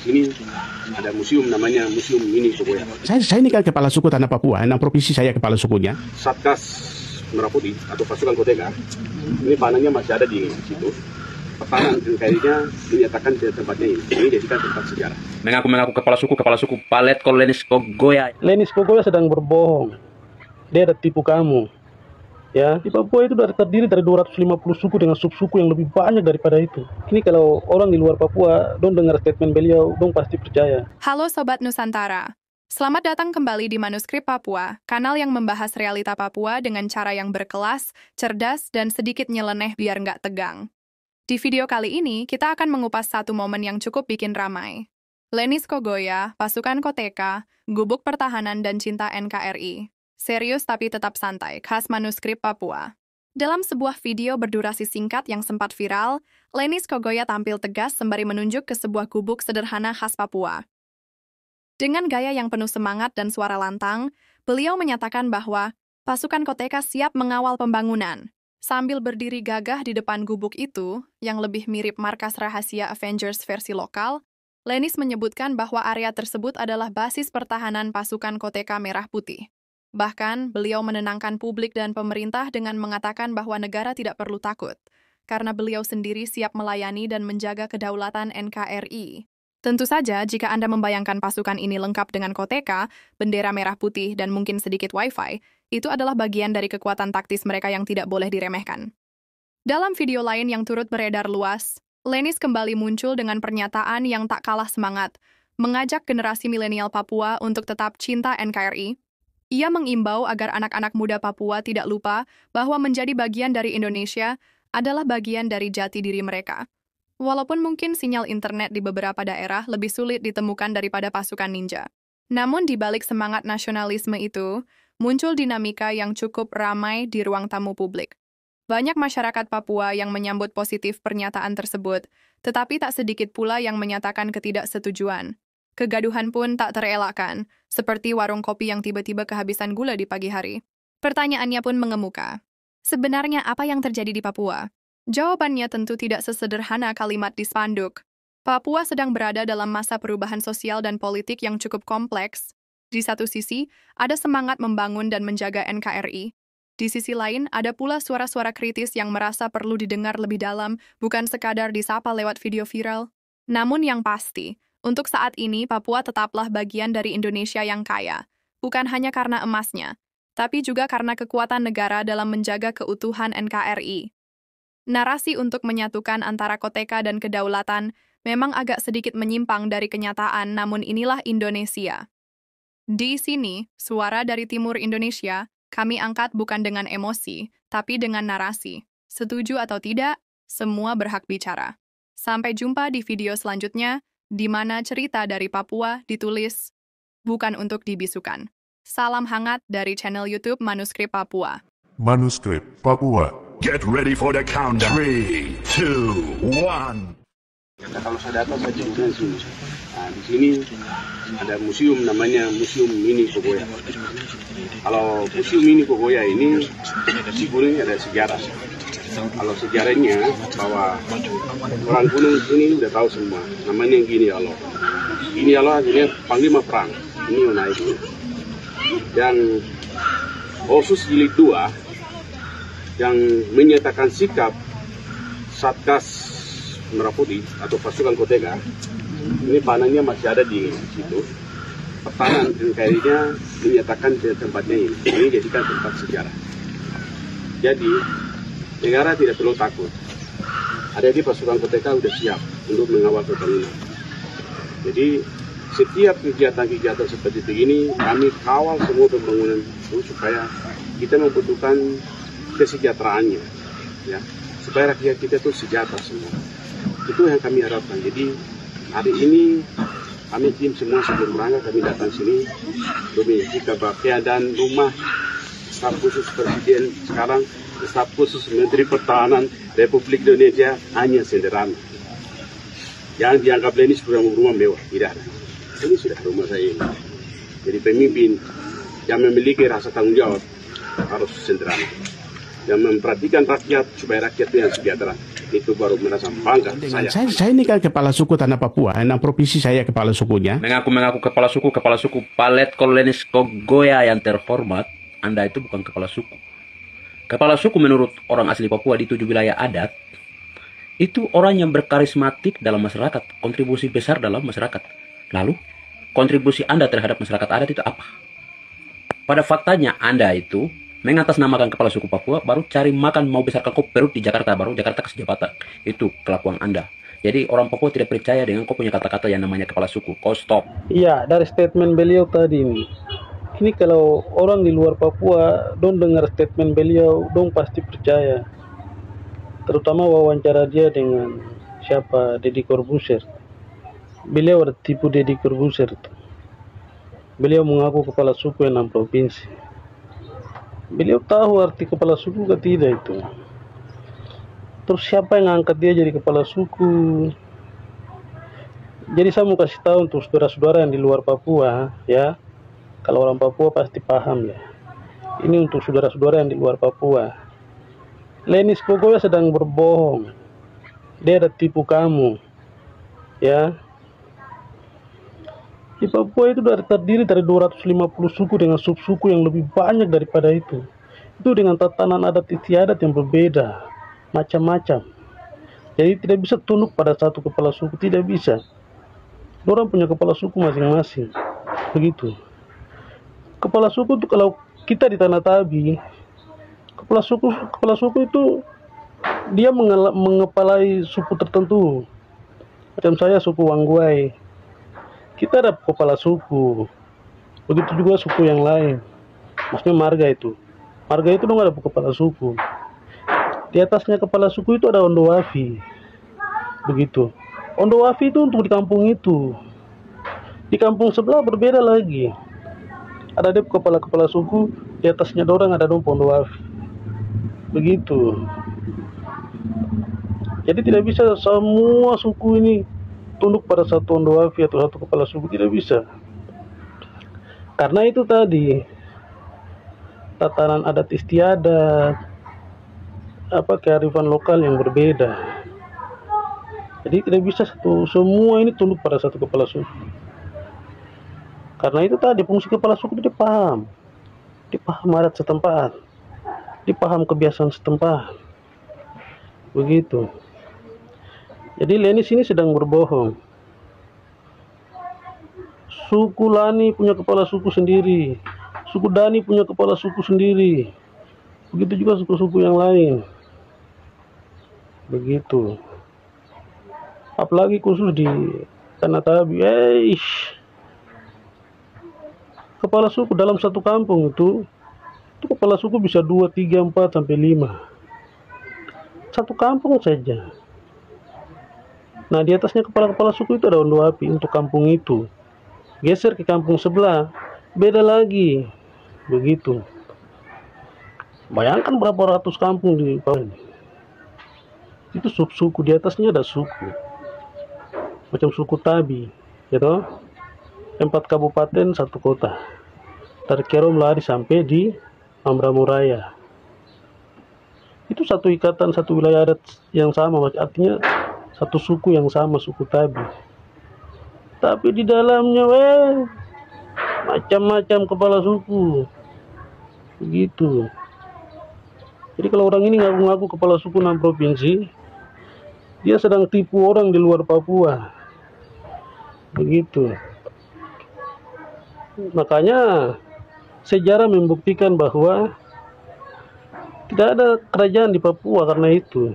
sini ada museum namanya Museum Mini Kogoya. Saya ini kan kepala suku Tanah Papua, 6 provinsi saya kepala sukunya. Satgas Merah Putih atau pasukan Koteka, ini panahnya masih ada di situ. Pertahanan NKRI-nya menyatakan tempatnya ini jadikan tempat sejarah. Mengaku kepala suku Paletkol Lenis Kogoya. Lenis Kogoya sedang berbohong. Dia ada tipu kamu. Ya, di Papua itu terdiri dari 250 suku dengan subsuku yang lebih banyak daripada itu. Ini kalau orang di luar Papua dong dengar statement beliau, dong pasti percaya. Halo Sobat Nusantara. Selamat datang kembali di Manuskrip Papua, kanal yang membahas realita Papua dengan cara yang berkelas, cerdas, dan sedikit nyeleneh biar nggak tegang. Di video kali ini, kita akan mengupas satu momen yang cukup bikin ramai. Lenis Kogoya, pasukan Koteka, gubuk pertahanan dan cinta NKRI. Serius tapi tetap santai, khas Manuskrip Papua. Dalam sebuah video berdurasi singkat yang sempat viral, Lenis Kogoya tampil tegas sembari menunjuk ke sebuah gubuk sederhana khas Papua. Dengan gaya yang penuh semangat dan suara lantang, beliau menyatakan bahwa pasukan Koteka siap mengawal pembangunan. Sambil berdiri gagah di depan gubuk itu, yang lebih mirip markas rahasia Avengers versi lokal, Lenis menyebutkan bahwa area tersebut adalah basis pertahanan pasukan Koteka Merah Putih. Bahkan, beliau menenangkan publik dan pemerintah dengan mengatakan bahwa negara tidak perlu takut, karena beliau sendiri siap melayani dan menjaga kedaulatan NKRI. Tentu saja, jika Anda membayangkan pasukan ini lengkap dengan Koteka, bendera merah putih, dan mungkin sedikit wifi, itu adalah bagian dari kekuatan taktis mereka yang tidak boleh diremehkan. Dalam video lain yang turut beredar luas, Lenis kembali muncul dengan pernyataan yang tak kalah semangat, mengajak generasi milenial Papua untuk tetap cinta NKRI. Ia mengimbau agar anak-anak muda Papua tidak lupa bahwa menjadi bagian dari Indonesia adalah bagian dari jati diri mereka. Walaupun mungkin sinyal internet di beberapa daerah lebih sulit ditemukan daripada pasukan ninja. Namun di balik semangat nasionalisme itu, muncul dinamika yang cukup ramai di ruang tamu publik. Banyak masyarakat Papua yang menyambut positif pernyataan tersebut, tetapi tak sedikit pula yang menyatakan ketidaksetujuan. Kegaduhan pun tak terelakkan, seperti warung kopi yang tiba-tiba kehabisan gula di pagi hari. Pertanyaannya pun mengemuka. Sebenarnya apa yang terjadi di Papua? Jawabannya tentu tidak sesederhana kalimat di spanduk. Papua sedang berada dalam masa perubahan sosial dan politik yang cukup kompleks. Di satu sisi, ada semangat membangun dan menjaga NKRI. Di sisi lain, ada pula suara-suara kritis yang merasa perlu didengar lebih dalam, bukan sekadar disapa lewat video viral. Namun yang pasti, untuk saat ini Papua tetaplah bagian dari Indonesia yang kaya, bukan hanya karena emasnya, tapi juga karena kekuatan negara dalam menjaga keutuhan NKRI. Narasi untuk menyatukan antara Koteka dan kedaulatan memang agak sedikit menyimpang dari kenyataan, namun inilah Indonesia. Di sini, suara dari timur Indonesia, kami angkat bukan dengan emosi, tapi dengan narasi. Setuju atau tidak, semua berhak bicara. Sampai jumpa di video selanjutnya, di mana cerita dari Papua ditulis, bukan untuk dibisukan. Salam hangat dari channel YouTube Manuskrip Papua. Manuskrip Papua. Get ready for the countdown. 3, 2, 1. Nah, kalau saya datang saya tunjukkan sini. Nah, di sini ada museum namanya Museum Mini Kogoya. Kalau Museum Mini Kogoya ini sebenarnya ada sejarah. Kalau sejarahnya bahwa orang gunung ini udah tahu semua. Namanya Gini Alo. Gini Alo akhirnya panglima perang. Ini naik. Dan Osus Jilid 2 yang menyatakan sikap Satgas Merah Putih atau pasukan Koteka, ini panahnya masih ada di situ. Pertahanan NKRI-nya menyatakan tempatnya ini jadikan tempat sejarah. Jadi negara tidak perlu takut. Ada di pasukan Koteka sudah siap untuk mengawal pembangunan. Jadi setiap kegiatan-kegiatan seperti ini kami kawal semua pembangunan itu supaya kita membutuhkan kesejahteraannya, ya, supaya rakyat kita itu sejahtera semua. Itu yang kami harapkan. Jadi hari ini kami tim semua sebelum berangkat kami datang sini demi jika keadaan rumah staf khusus presiden sekarang, staf khusus Menteri Pertahanan Republik Indonesia hanya sederhana. Jangan dianggap Lenis rumah mewah, tidak ada. Ini sudah rumah saya ini. Jadi pemimpin yang memiliki rasa tanggung jawab harus sederhana. Yang memperhatikan rakyat supaya rakyat itu yang sejahtera. itu baru merasa bangga. Saya ini kan kepala suku Tanah Papua, 6 provinsi saya kepala sukunya. Mengaku kepala suku Palet Kolonis Kogoya yang terhormat, Anda itu bukan kepala suku. Kepala suku menurut orang asli Papua di 7 wilayah adat, itu orang yang berkarismatik dalam masyarakat, kontribusi besar dalam masyarakat. Lalu, kontribusi Anda terhadap masyarakat adat itu apa? Pada faktanya, Anda itu mengatasnamakan kepala suku Papua, baru cari makan mau besarkan kau perut di Jakarta, baru Jakarta kasih jabatan. Itu kelakuan Anda. Jadi orang Papua tidak percaya dengan kau punya kata-kata yang namanya kepala suku. Kau stop. Iya, dari statement beliau tadi ini kalau orang di luar Papua dong dengar statement beliau, dong pasti percaya. Terutama wawancara dia dengan siapa, Deddy Corbuzier. Beliau ada tipu Deddy Corbuzier. Beliau mengaku kepala suku 6 provinsi. Beliau tahu arti kepala suku ke tidak itu. Terus siapa yang angkat dia jadi kepala suku? Jadi saya mau kasih tahu untuk saudara-saudara yang di luar Papua, ya. Kalau orang Papua pasti paham ya. Ini untuk saudara-saudara yang di luar Papua. Lenis Kogoya sedang berbohong. Dia ada tipu kamu, ya. Di Papua itu terdiri dari 250 suku dengan subsuku yang lebih banyak daripada itu. Itu dengan tatanan adat istiadat yang berbeda, macam-macam. Jadi tidak bisa tunduk pada satu kepala suku, tidak bisa. Orang punya kepala suku masing-masing. Begitu. Kepala suku itu kalau kita di Tanah Tabi, kepala suku itu dia mengepalai suku tertentu. Macam saya suku Wangguai. Kita ada kepala suku, begitu juga suku yang lain. Maksudnya marga itu dong ada kepala suku. Di atasnya kepala suku itu ada Ondowafi, begitu. Ondowafi itu untuk di kampung itu. Di kampung sebelah berbeda lagi. Ada dia kepala suku, di atasnya dorang ada dong Ondowafi, begitu. Jadi tidak bisa semua suku ini tunduk pada satu Ondowafi atau satu kepala suku, tidak bisa. Karena itu tadi tatanan adat istiadat, kearifan lokal yang berbeda. Jadi tidak bisa semua ini tunduk pada satu kepala suku. Karena itu tadi fungsi kepala suku itu dipaham adat setempat, dipaham kebiasaan setempat, begitu. Jadi Lenis ini sedang berbohong. Suku Lani punya kepala suku sendiri, suku Dani punya kepala suku sendiri, begitu juga suku-suku yang lain, begitu. Apalagi khusus di Tanah Tabi, kepala suku dalam satu kampung itu kepala suku bisa 2, 3, 4 sampai 5. Satu kampung saja. Nah, di atasnya kepala suku itu ada Ondowafi untuk kampung itu. Geser ke kampung sebelah, beda lagi. Begitu. Bayangkan berapa ratus kampung di bawah ini. Itu subsuku, di atasnya ada suku. Macam suku Tabi, gitu. 4 kabupaten, 1 kota. Dari Kerom lari sampai di Ambramuraya. Itu satu ikatan, satu wilayah adat yang sama, artinya satu suku yang sama, suku Tabi. Tapi di dalamnya macam-macam kepala suku, begitu. Jadi kalau orang ini ngaku-ngaku kepala suku 6 provinsi, dia sedang tipu orang di luar Papua, begitu. Makanya sejarah membuktikan bahwa tidak ada kerajaan di Papua karena itu.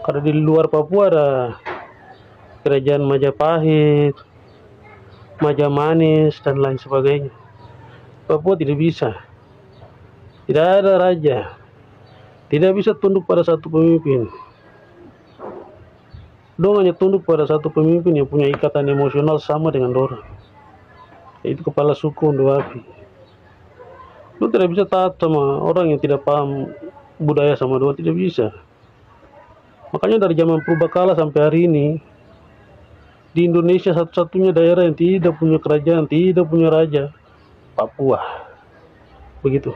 Karena di luar Papua ada kerajaan Majapahit, Majamanis, dan lain sebagainya. Papua tidak bisa. Tidak ada raja. Tidak bisa tunduk pada satu pemimpin. Dong hanya tunduk pada satu pemimpin yang punya ikatan emosional sama dengan dorang. Itu kepala suku Ondowafi. Lu tidak bisa taat sama orang yang tidak paham budaya sama dua, tidak bisa. Makanya dari zaman purbakala sampai hari ini, di Indonesia satu-satunya daerah yang tidak punya kerajaan, tidak punya raja, Papua. Begitu.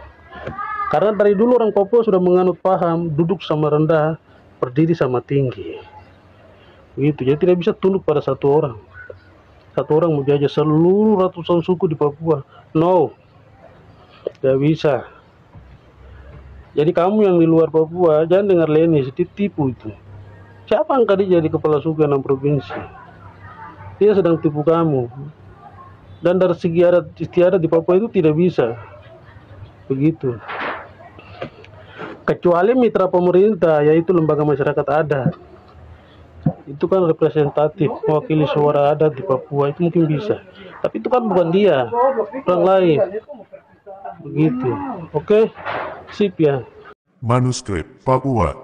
Karena dari dulu orang Papua sudah menganut paham duduk sama rendah berdiri sama tinggi. Begitu, jadi tidak bisa tunduk pada satu orang. Satu orang menjajah seluruh ratusan suku di Papua. No, tidak bisa. Jadi kamu yang di luar Papua, jangan dengar Lenis, tipu itu. Siapa angkat dia jadi kepala suku 6 provinsi? Dia sedang tipu kamu. Dan dari segi adat istiadat di Papua itu tidak bisa. Begitu. Kecuali mitra pemerintah, yaitu lembaga masyarakat adat. Itu kan representatif, mewakili suara adat di Papua, itu mungkin bisa. Tapi itu kan bukan dia, orang lain. Begitu. Oke? Sip ya. Manuskrip Papua.